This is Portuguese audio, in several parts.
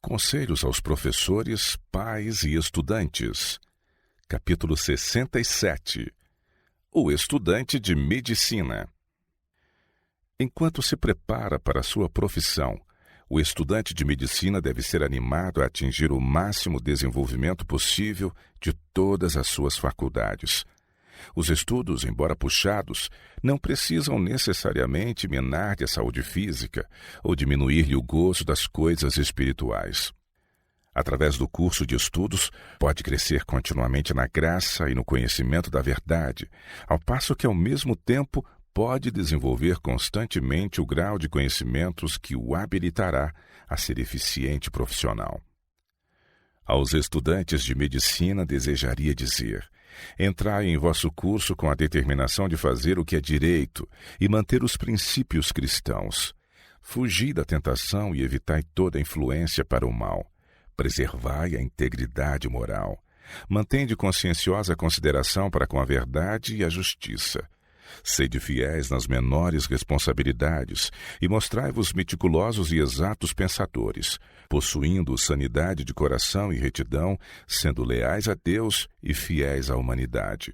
Conselhos aos professores, pais e estudantes. Capítulo 67. O estudante de medicina. Enquanto se prepara para a sua profissão, o estudante de medicina deve ser animado a atingir o máximo desenvolvimento possível de todas as suas faculdades. Os estudos, embora puxados, não precisam necessariamente minar-lhe a saúde física ou diminuir-lhe o gozo das coisas espirituais. Através do curso de estudos, pode crescer continuamente na graça e no conhecimento da verdade, ao passo que, ao mesmo tempo, pode desenvolver constantemente o grau de conhecimentos que o habilitará a ser eficiente profissional. Aos estudantes de medicina desejaria dizer: entrai em vosso curso com a determinação de fazer o que é direito e manter os princípios cristãos. Fugi da tentação e evitai toda influência para o mal. Preservai a integridade moral. Mantende conscienciosa consideração para com a verdade e a justiça. Sede fiéis nas menores responsabilidades e mostrai-vos meticulosos e exatos pensadores, possuindo sanidade de coração e retidão, sendo leais a Deus e fiéis à humanidade.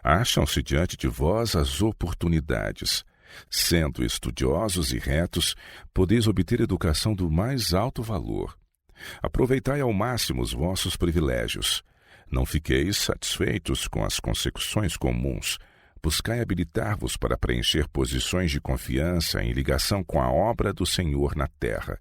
Acham-se diante de vós as oportunidades. Sendo estudiosos e retos, podeis obter educação do mais alto valor. Aproveitai ao máximo os vossos privilégios. Não fiqueis satisfeitos com as consecuções comuns. Buscai habilitar-vos para preencher posições de confiança em ligação com a obra do Senhor na terra.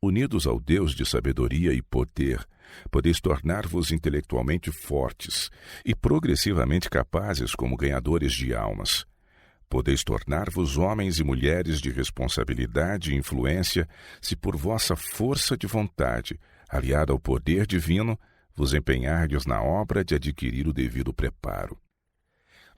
Unidos ao Deus de sabedoria e poder, podeis tornar-vos intelectualmente fortes e progressivamente capazes como ganhadores de almas. Podeis tornar-vos homens e mulheres de responsabilidade e influência se por vossa força de vontade, aliada ao poder divino, vos empenhardes na obra de adquirir o devido preparo.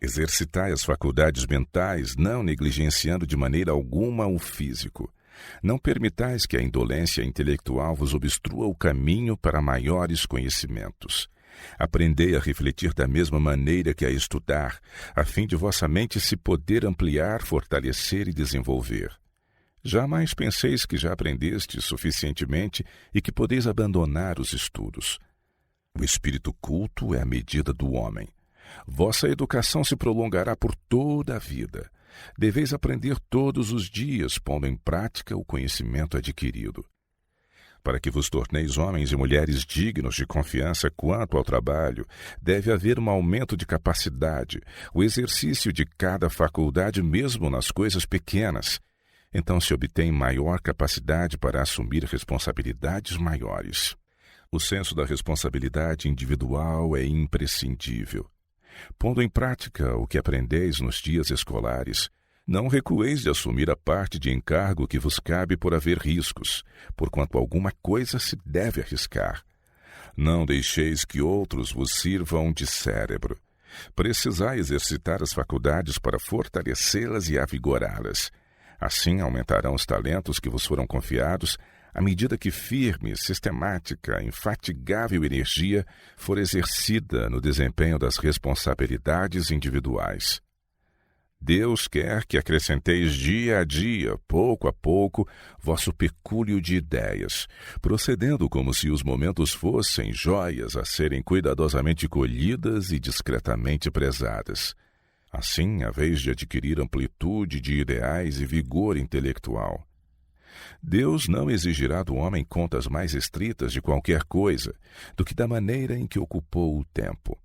Exercitai as faculdades mentais, não negligenciando de maneira alguma o físico. Não permitais que a indolência intelectual vos obstrua o caminho para maiores conhecimentos. Aprendei a refletir da mesma maneira que a estudar, a fim de vossa mente se poder ampliar, fortalecer e desenvolver. Jamais penseis que já aprendestes suficientemente e que podeis abandonar os estudos. O espírito culto é a medida do homem. Vossa educação se prolongará por toda a vida. Deveis aprender todos os dias, pondo em prática o conhecimento adquirido. Para que vos torneis homens e mulheres dignos de confiança quanto ao trabalho, deve haver um aumento de capacidade, o exercício de cada faculdade mesmo nas coisas pequenas. Então se obtém maior capacidade para assumir responsabilidades maiores. O senso da responsabilidade individual é imprescindível. Pondo em prática o que aprendeis nos dias escolares, não recueis de assumir a parte de encargo que vos cabe por haver riscos, porquanto alguma coisa se deve arriscar. Não deixeis que outros vos sirvam de cérebro. Precisai exercitar as faculdades para fortalecê-las e avigorá-las. Assim aumentarão os talentos que vos foram confiados, à medida que firme, sistemática, infatigável energia for exercida no desempenho das responsabilidades individuais. Deus quer que acrescenteis dia a dia, pouco a pouco, vosso pecúlio de ideias, procedendo como se os momentos fossem joias a serem cuidadosamente colhidas e discretamente prezadas. Assim, haveis de adquirir amplitude de ideais e vigor intelectual. Deus não exigirá do homem contas mais estritas de qualquer coisa do que da maneira em que ocupou o tempo.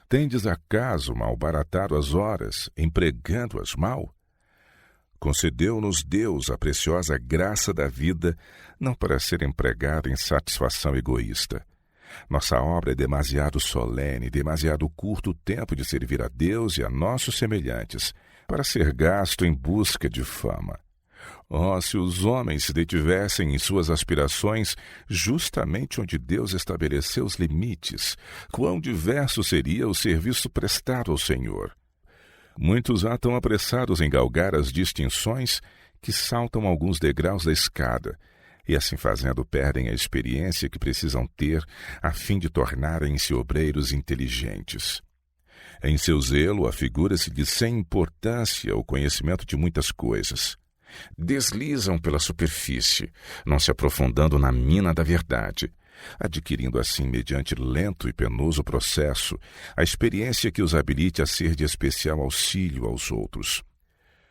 Tendes acaso malbaratado as horas, empregando-as mal? Concedeu-nos Deus a preciosa graça da vida, não para ser empregada em satisfação egoísta. Nossa obra é demasiado solene, demasiado curto o tempo de servir a Deus e a nossos semelhantes, para ser gasto em busca de fama. Oh, se os homens se detivessem em suas aspirações justamente onde Deus estabeleceu os limites, quão diverso seria o serviço prestado ao Senhor. Muitos há tão apressados em galgar as distinções que saltam alguns degraus da escada, e assim fazendo perdem a experiência que precisam ter a fim de tornarem-se obreiros inteligentes. Em seu zelo, afigura-se-lhe sem importância o conhecimento de muitas coisas. Deslizam pela superfície, não se aprofundando na mina da verdade, adquirindo assim, mediante lento e penoso processo, a experiência que os habilite a ser de especial auxílio aos outros.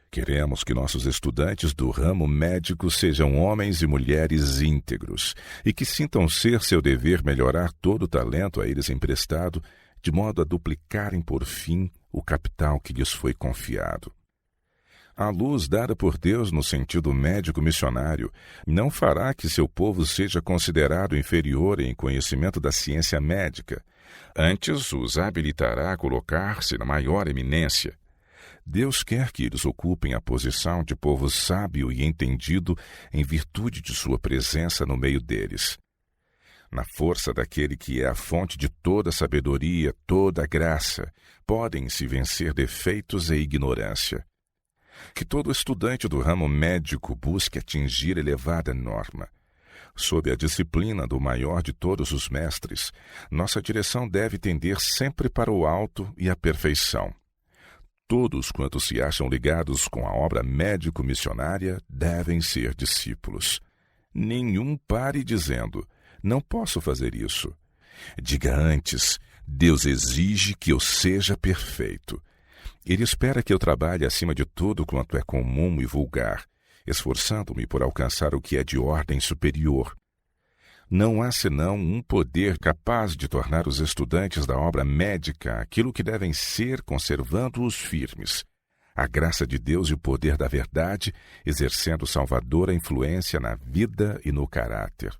Queremos que nossos estudantes do ramo médico sejam homens e mulheres íntegros e que sintam ser seu dever melhorar todo o talento a eles emprestado, de modo a duplicarem por fim o capital que lhes foi confiado. A luz dada por Deus no sentido médico-missionário não fará que seu povo seja considerado inferior em conhecimento da ciência médica. Antes, os habilitará a colocar-se na maior eminência. Deus quer que eles ocupem a posição de povo sábio e entendido em virtude de sua presença no meio deles. Na força daquele que é a fonte de toda sabedoria, toda graça, podem se vencer defeitos e ignorância. Que todo estudante do ramo médico busque atingir elevada norma. Sob a disciplina do maior de todos os mestres, nossa direção deve tender sempre para o alto e a perfeição. Todos quantos se acham ligados com a obra médico-missionária devem ser discípulos. Nenhum pare dizendo, não posso fazer isso. Diga antes, Deus exige que eu seja perfeito. Ele espera que eu trabalhe acima de tudo quanto é comum e vulgar, esforçando-me por alcançar o que é de ordem superior. Não há senão um poder capaz de tornar os estudantes da obra médica aquilo que devem ser, conservando-os firmes. A graça de Deus e o poder da verdade, exercendo salvadora influência na vida e no caráter.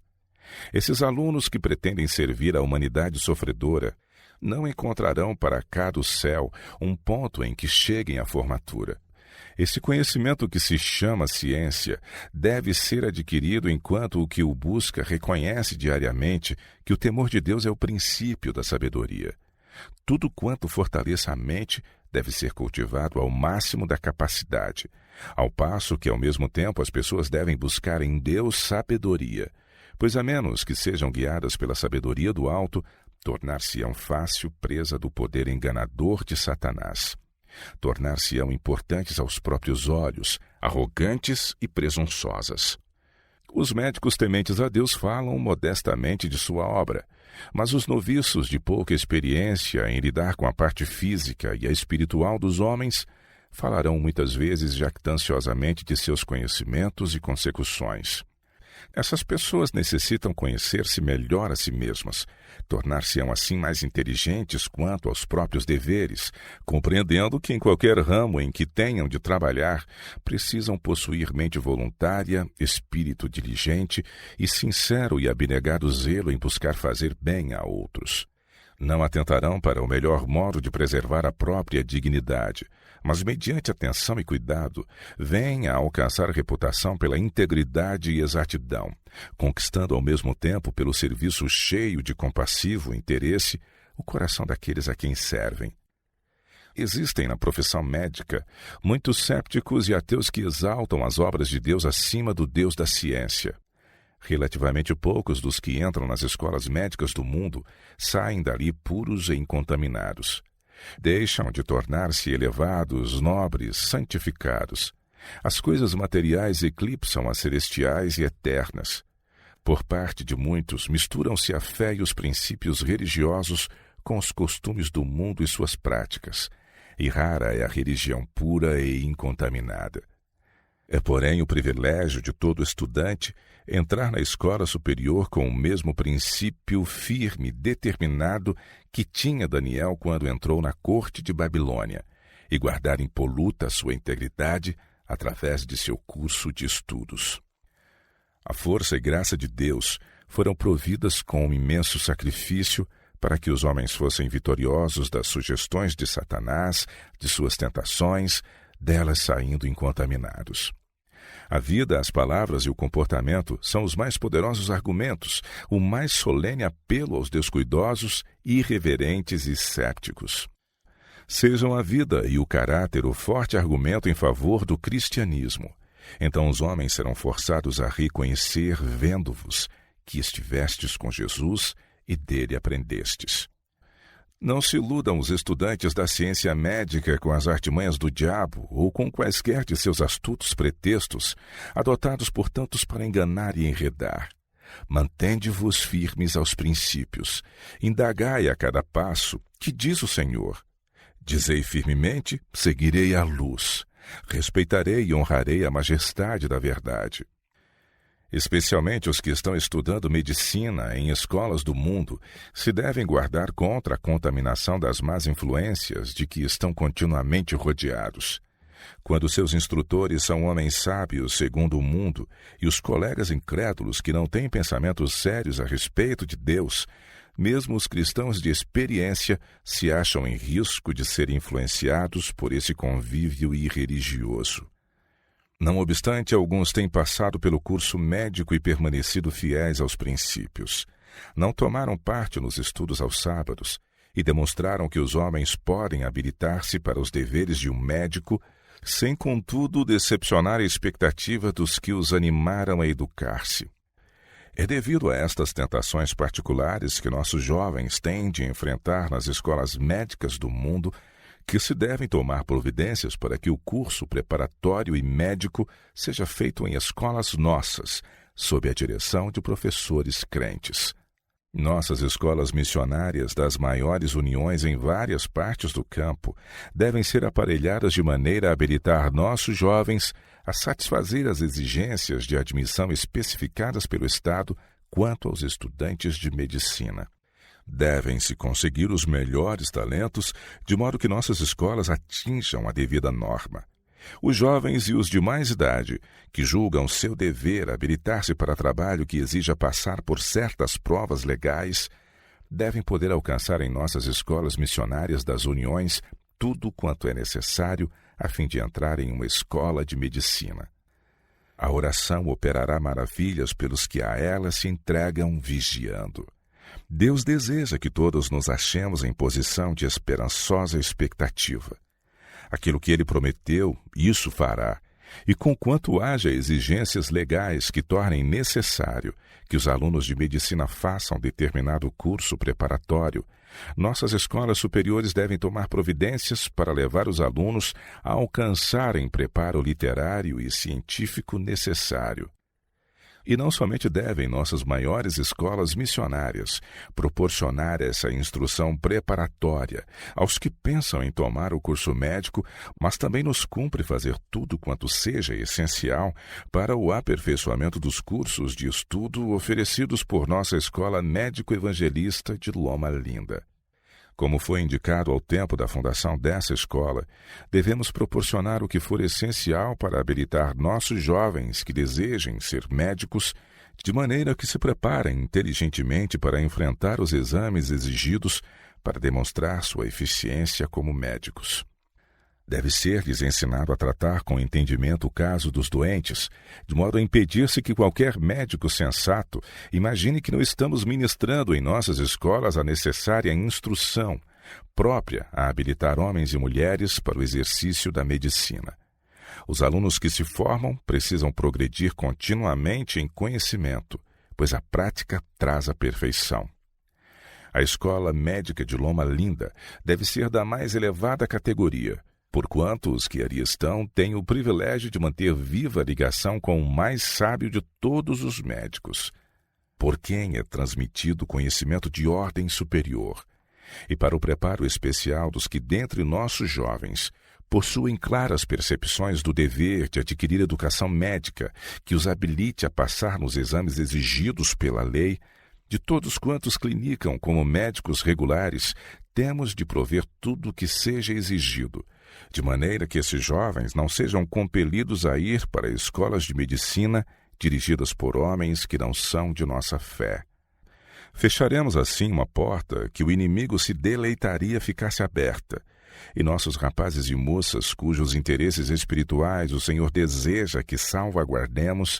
Esses alunos que pretendem servir a humanidade sofredora não encontrarão para cá do céu um ponto em que cheguem à formatura. Esse conhecimento que se chama ciência deve ser adquirido enquanto o que o busca reconhece diariamente que o temor de Deus é o princípio da sabedoria. Tudo quanto fortaleça a mente deve ser cultivado ao máximo da capacidade, ao passo que, ao mesmo tempo, as pessoas devem buscar em Deus sabedoria, pois a menos que sejam guiadas pela sabedoria do alto, tornar-se-ão fácil presa do poder enganador de Satanás. Tornar-se-ão importantes aos próprios olhos, arrogantes e presunçosas. Os médicos tementes a Deus falam modestamente de sua obra, mas os noviços de pouca experiência em lidar com a parte física e a espiritual dos homens falarão muitas vezes jactanciosamente de seus conhecimentos e consecuções. Essas pessoas necessitam conhecer-se melhor a si mesmas, tornar-se-ão assim mais inteligentes quanto aos próprios deveres, compreendendo que em qualquer ramo em que tenham de trabalhar, precisam possuir mente voluntária, espírito diligente e sincero e abnegado zelo em buscar fazer bem a outros. Não atentarão para o melhor modo de preservar a própria dignidade, mas, mediante atenção e cuidado, vêm a alcançar reputação pela integridade e exatidão, conquistando ao mesmo tempo, pelo serviço cheio de compassivo interesse, o coração daqueles a quem servem. Existem na profissão médica muitos cépticos e ateus que exaltam as obras de Deus acima do Deus da ciência. Relativamente poucos dos que entram nas escolas médicas do mundo saem dali puros e incontaminados. Deixam de tornar-se elevados, nobres, santificados. As coisas materiais eclipsam as celestiais e eternas. Por parte de muitos, misturam-se a fé e os princípios religiosos com os costumes do mundo e suas práticas, e rara é a religião pura e incontaminada. É, porém, o privilégio de todo estudante entrar na escola superior com o mesmo princípio firme, determinado que tinha Daniel quando entrou na corte de Babilônia, e guardar impoluta a sua integridade através de seu curso de estudos. A força e graça de Deus foram providas com um imenso sacrifício para que os homens fossem vitoriosos das sugestões de Satanás, de suas tentações, delas saindo incontaminados. A vida, as palavras e o comportamento são os mais poderosos argumentos, o mais solene apelo aos descuidosos, irreverentes e cépticos. Sejam a vida e o caráter o forte argumento em favor do cristianismo. Então os homens serão forçados a reconhecer, vendo-vos, que estivestes com Jesus e dele aprendestes. Não se iludam os estudantes da ciência médica com as artimanhas do diabo ou com quaisquer de seus astutos pretextos, adotados por tantos para enganar e enredar. Mantende-vos firmes aos princípios. Indagai a cada passo, que diz o Senhor. Dizei firmemente, seguirei a luz. Respeitarei e honrarei a majestade da verdade. Especialmente os que estão estudando medicina em escolas do mundo se devem guardar contra a contaminação das más influências de que estão continuamente rodeados. Quando seus instrutores são homens sábios segundo o mundo e os colegas incrédulos que não têm pensamentos sérios a respeito de Deus, mesmo os cristãos de experiência se acham em risco de serem influenciados por esse convívio irreligioso. Não obstante, alguns têm passado pelo curso médico e permanecido fiéis aos princípios. Não tomaram parte nos estudos aos sábados e demonstraram que os homens podem habilitar-se para os deveres de um médico, sem, contudo, decepcionar a expectativa dos que os animaram a educar-se. É devido a estas tentações particulares que nossos jovens têm de enfrentar nas escolas médicas do mundo que se devem tomar providências para que o curso preparatório e médico seja feito em escolas nossas, sob a direção de professores crentes. Nossas escolas missionárias das maiores uniões em várias partes do campo devem ser aparelhadas de maneira a habilitar nossos jovens a satisfazer as exigências de admissão especificadas pelo Estado quanto aos estudantes de medicina. Devem-se conseguir os melhores talentos, de modo que nossas escolas atinjam a devida norma. Os jovens e os de mais idade, que julgam seu dever habilitar-se para trabalho que exija passar por certas provas legais, devem poder alcançar em nossas escolas missionárias das uniões tudo quanto é necessário a fim de entrar em uma escola de medicina. A oração operará maravilhas pelos que a ela se entregam vigiando. Deus deseja que todos nos achemos em posição de esperançosa expectativa. Aquilo que Ele prometeu, isso fará, e conquanto haja exigências legais que tornem necessário que os alunos de medicina façam determinado curso preparatório, nossas escolas superiores devem tomar providências para levar os alunos a alcançarem preparo literário e científico necessário. E não somente devem nossas maiores escolas missionárias proporcionar essa instrução preparatória aos que pensam em tomar o curso médico, mas também nos cumpre fazer tudo quanto seja essencial para o aperfeiçoamento dos cursos de estudo oferecidos por nossa Escola Médico-Evangelista de Loma Linda. Como foi indicado ao tempo da fundação dessa escola, devemos proporcionar o que for essencial para habilitar nossos jovens que desejem ser médicos, de maneira que se preparem inteligentemente para enfrentar os exames exigidos para demonstrar sua eficiência como médicos. Deve ser-lhes ensinado a tratar com entendimento o caso dos doentes, de modo a impedir-se que qualquer médico sensato imagine que não estamos ministrando em nossas escolas a necessária instrução própria a habilitar homens e mulheres para o exercício da medicina. Os alunos que se formam precisam progredir continuamente em conhecimento, pois a prática traz a perfeição. A Escola Médica de Loma Linda deve ser da mais elevada categoria, porquanto os que ali estão têm o privilégio de manter viva a ligação com o mais sábio de todos os médicos, por quem é transmitido conhecimento de ordem superior, e para o preparo especial dos que dentre nossos jovens possuem claras percepções do dever de adquirir educação médica que os habilite a passar nos exames exigidos pela lei. De todos quantos clinicam como médicos regulares, temos de prover tudo o que seja exigido, de maneira que esses jovens não sejam compelidos a ir para escolas de medicina dirigidas por homens que não são de nossa fé. Fecharemos assim uma porta que o inimigo se deleitaria ficasse aberta, e nossos rapazes e moças cujos interesses espirituais o Senhor deseja que salvaguardemos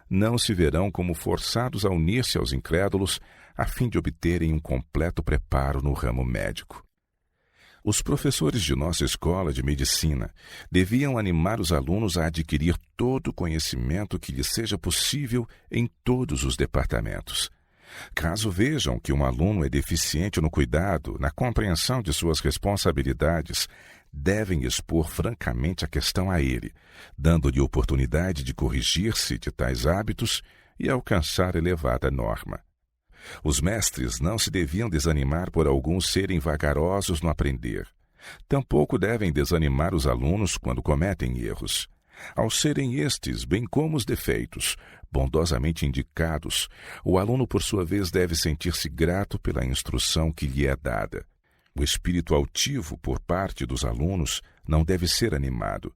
não se verão como forçados a unir-se aos incrédulos a fim de obterem um completo preparo no ramo médico. Os professores de nossa escola de medicina deviam animar os alunos a adquirir todo o conhecimento que lhes seja possível em todos os departamentos. Caso vejam que um aluno é deficiente no cuidado, na compreensão de suas responsabilidades, devem expor francamente a questão a ele, dando-lhe oportunidade de corrigir-se de tais hábitos e alcançar elevada norma. Os mestres não se deviam desanimar por alguns serem vagarosos no aprender. Tampouco devem desanimar os alunos quando cometem erros. Ao serem estes, bem como os defeitos, bondosamente indicados, o aluno, por sua vez, deve sentir-se grato pela instrução que lhe é dada. O espírito altivo por parte dos alunos não deve ser animado.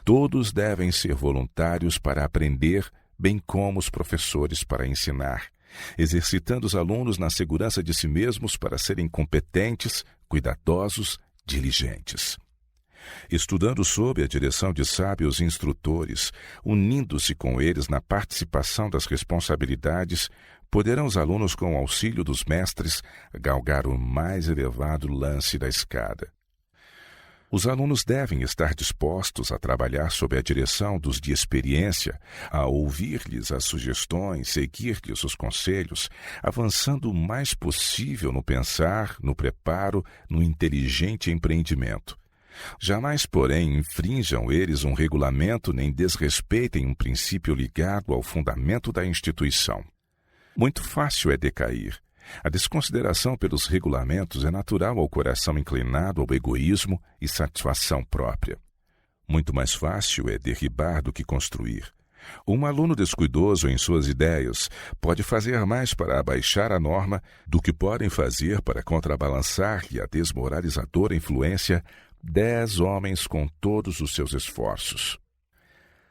Todos devem ser voluntários para aprender, bem como os professores para ensinar, exercitando os alunos na segurança de si mesmos para serem competentes, cuidadosos, diligentes. Estudando sob a direção de sábios instrutores, unindo-se com eles na participação das responsabilidades, poderão os alunos, com o auxílio dos mestres, galgar o mais elevado lance da escada. Os alunos devem estar dispostos a trabalhar sob a direção dos de experiência, a ouvir-lhes as sugestões, seguir-lhes os conselhos, avançando o mais possível no pensar, no preparo, no inteligente empreendimento. Jamais, porém, infrinjam eles um regulamento nem desrespeitem um princípio ligado ao fundamento da instituição. Muito fácil é decair. A desconsideração pelos regulamentos é natural ao coração inclinado ao egoísmo e satisfação própria. Muito mais fácil é derribar do que construir. Um aluno descuidoso em suas ideias pode fazer mais para abaixar a norma do que podem fazer para contrabalançar-lhe a desmoralizadora influência 10 homens com todos os seus esforços.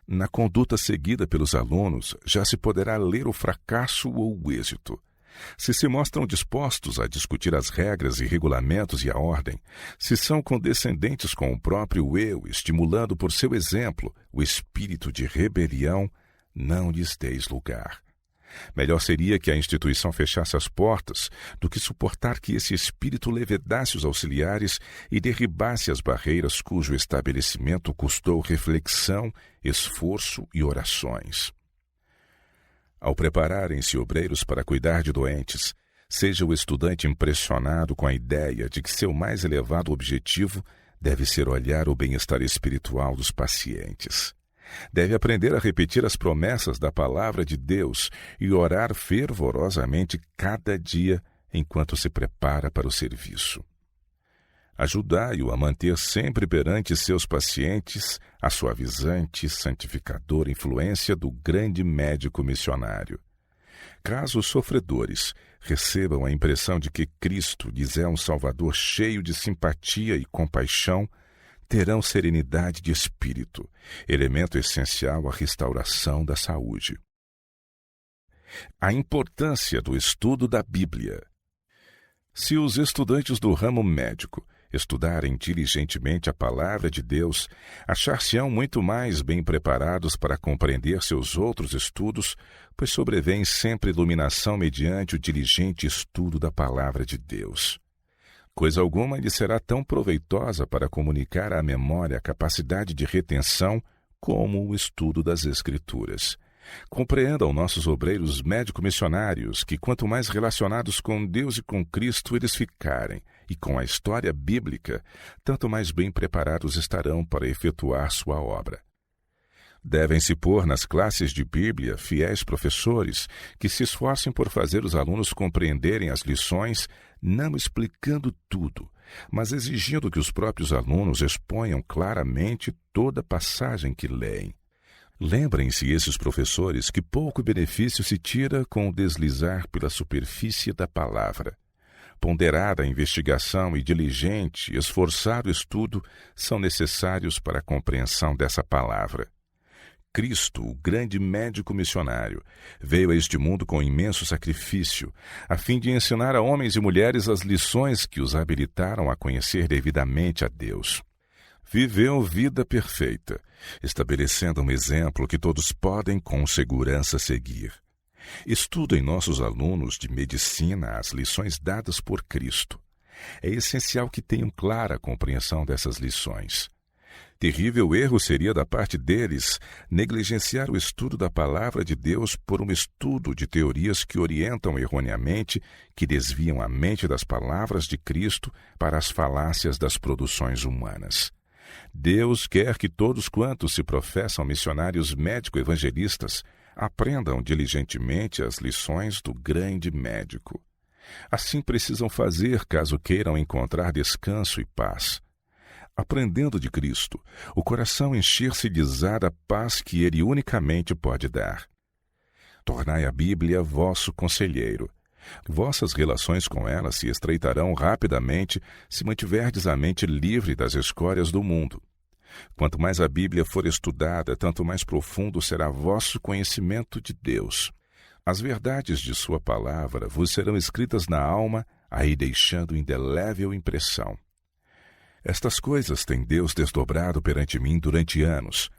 Na conduta seguida pelos alunos já se poderá ler o fracasso ou o êxito. Se se mostram dispostos a discutir as regras e regulamentos e a ordem, se são condescendentes com o próprio eu, estimulando por seu exemplo o espírito de rebelião, não lhes deis lugar. Melhor seria que a instituição fechasse as portas do que suportar que esse espírito levedasse os auxiliares e derribasse as barreiras cujo estabelecimento custou reflexão, esforço e orações. Ao prepararem-se obreiros para cuidar de doentes, seja o estudante impressionado com a ideia de que seu mais elevado objetivo deve ser olhar o bem-estar espiritual dos pacientes. Deve aprender a repetir as promessas da palavra de Deus e orar fervorosamente cada dia enquanto se prepara para o serviço. Ajudai-o a manter sempre perante seus pacientes a suavizante e santificadora influência do grande médico missionário. Caso os sofredores recebam a impressão de que Cristo lhes é um Salvador cheio de simpatia e compaixão, terão serenidade de espírito, elemento essencial à restauração da saúde. A importância do estudo da Bíblia. Se os estudantes do ramo médico estudarem diligentemente a palavra de Deus, achar-se-ão muito mais bem preparados para compreender seus outros estudos, pois sobrevém sempre iluminação mediante o diligente estudo da palavra de Deus. Coisa alguma lhe será tão proveitosa para comunicar à memória a capacidade de retenção como o estudo das Escrituras. Compreendam nossos obreiros médico-missionários que quanto mais relacionados com Deus e com Cristo eles ficarem e com a história bíblica, tanto mais bem preparados estarão para efetuar sua obra. Devem-se pôr nas classes de Bíblia fiéis professores que se esforcem por fazer os alunos compreenderem as lições, não explicando tudo, mas exigindo que os próprios alunos exponham claramente toda passagem que leem. Lembrem-se esses professores que pouco benefício se tira com o deslizar pela superfície da palavra. Ponderada investigação e diligente, esforçado estudo são necessários para a compreensão dessa palavra. Cristo, o grande médico missionário, veio a este mundo com imenso sacrifício, a fim de ensinar a homens e mulheres as lições que os habilitaram a conhecer devidamente a Deus. Viveu vida perfeita, estabelecendo um exemplo que todos podem com segurança seguir. Estudem nossos alunos de medicina as lições dadas por Cristo. É essencial que tenham clara compreensão dessas lições. Terrível erro seria da parte deles negligenciar o estudo da palavra de Deus por um estudo de teorias que orientam erroneamente, que desviam a mente das palavras de Cristo para as falácias das produções humanas. Deus quer que todos quantos se professam missionários médico-evangelistas aprendam diligentemente as lições do grande médico. Assim precisam fazer caso queiram encontrar descanso e paz. Aprendendo de Cristo, o coração encher-se-lhes-á da paz que Ele unicamente pode dar. Tornai a Bíblia vosso conselheiro. Vossas relações com ela se estreitarão rapidamente se mantiverdes a mente livre das escórias do mundo. Quanto mais a Bíblia for estudada, tanto mais profundo será vosso conhecimento de Deus. As verdades de sua palavra vos serão escritas na alma, aí deixando indelével impressão. Estas coisas tem Deus desdobrado perante mim durante anos.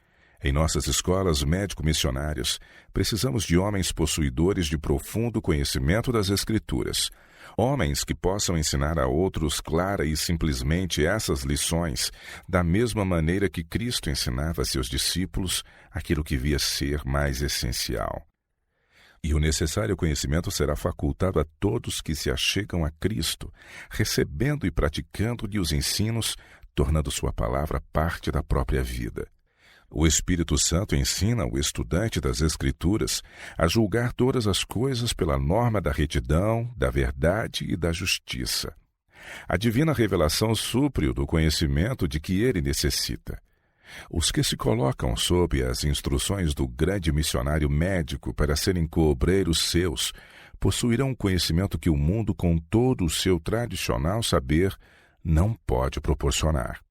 Em nossas escolas médico-missionárias, precisamos de homens possuidores de profundo conhecimento das Escrituras, homens que possam ensinar a outros clara e simplesmente essas lições, da mesma maneira que Cristo ensinava a seus discípulos aquilo que via ser mais essencial. E o necessário conhecimento será facultado a todos que se achegam a Cristo, recebendo e praticando-lhe os ensinos, tornando sua palavra parte da própria vida. O Espírito Santo ensina o estudante das Escrituras a julgar todas as coisas pela norma da retidão, da verdade e da justiça. A divina revelação supre-o do conhecimento de que ele necessita. Os que se colocam sob as instruções do grande missionário médico para serem coobreiros seus, possuirão um conhecimento que o mundo, com todo o seu tradicional saber, não pode proporcionar.